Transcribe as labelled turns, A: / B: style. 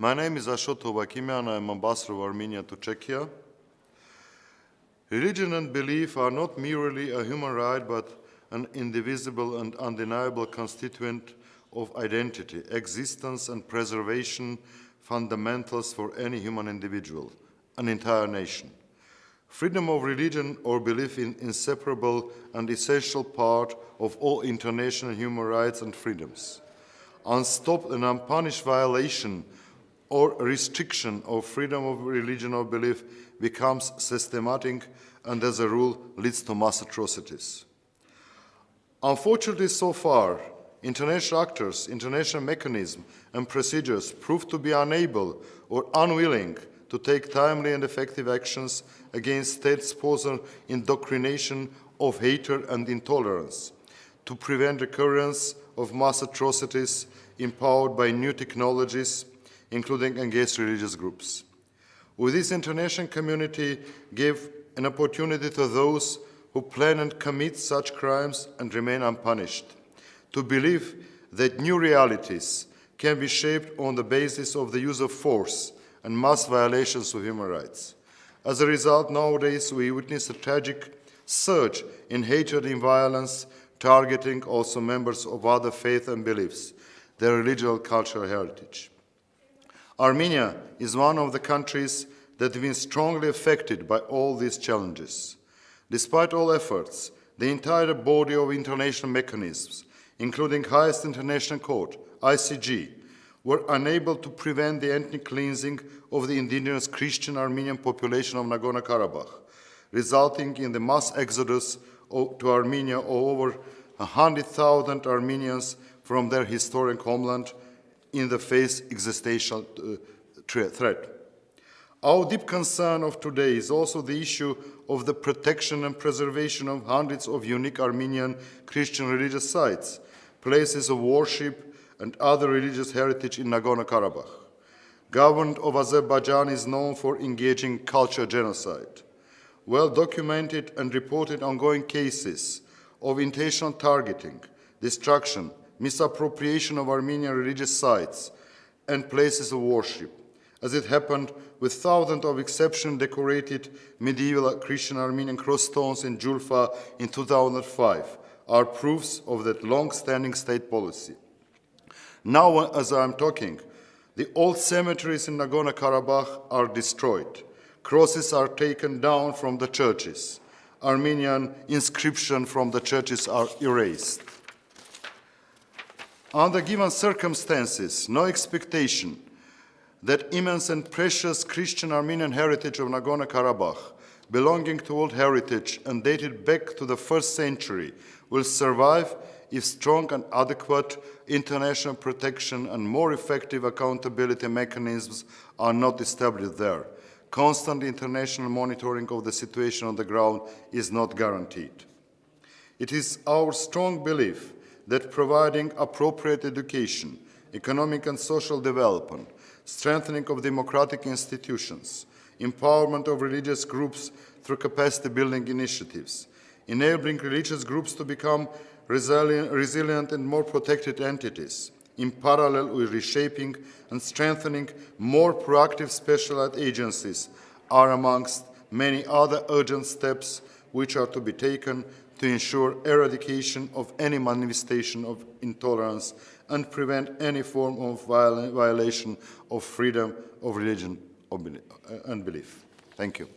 A: My name is Ashot Hovakimian. I am ambassador of Armenia to Czechia. Religion and belief are not merely a human right, but an indivisible and undeniable constituent of identity, existence, and preservation, fundamentals for any human individual, an entire nation. Freedom of religion or belief is an inseparable and essential part of all international human rights and freedoms. Unstopped and unpunished violation or restriction of freedom of religion or belief becomes systematic and, as a rule, leads to mass atrocities. Unfortunately, so far, international actors, international mechanisms, and procedures prove to be unable or unwilling to take timely and effective actions against state-sponsored indoctrination of hatred and intolerance, to prevent recurrence of mass atrocities empowered by new technologies, including against religious groups. With this, international community gave an opportunity to those who plan and commit such crimes and remain unpunished, to believe that new realities can be shaped on the basis of the use of force and mass violations of human rights. As a result, nowadays we witness a tragic surge in hatred and violence, targeting also members of other faiths and beliefs, their religious and cultural heritage. Armenia is one of the countries that have been strongly affected by all these challenges. Despite all efforts, the entire body of international mechanisms, including highest international court, ICJ, were unable to prevent the ethnic cleansing of the indigenous Christian Armenian population of Nagorno-Karabakh, resulting in the mass exodus to Armenia of over 100,000 Armenians from their historic homeland in the face of existential threat. Our deep concern of today is also the issue of the protection and preservation of hundreds of unique Armenian Christian religious sites, places of worship, and other religious heritage in Nagorno-Karabakh. Government of Azerbaijan is known for engaging cultural genocide. Well-documented and reported ongoing cases of intentional targeting, destruction, misappropriation of Armenian religious sites and places of worship, as it happened with thousands of exceptionally decorated medieval Christian Armenian cross stones in Julfa in 2005, are proofs of that long-standing state policy. Now, as I am talking, the old cemeteries in Nagorno-Karabakh are destroyed. Crosses are taken down from the churches. Armenian inscriptions from the churches are erased. Under given circumstances, no expectation that immense and precious Christian Armenian heritage of Nagorno-Karabakh, belonging to old heritage and dated back to the 1st century, will survive if strong and adequate international protection and more effective accountability mechanisms are not established there. Constant international monitoring of the situation on the ground is not guaranteed. It is our strong belief that providing appropriate education, economic and social development, strengthening of democratic institutions, empowerment of religious groups through capacity-building initiatives, enabling religious groups to become resilient and more protected entities, in parallel with reshaping and strengthening more proactive specialized agencies, are amongst many other urgent steps which are to be taken to ensure eradication of any manifestation of intolerance and prevent any form of violation of freedom of religion and belief. Thank you.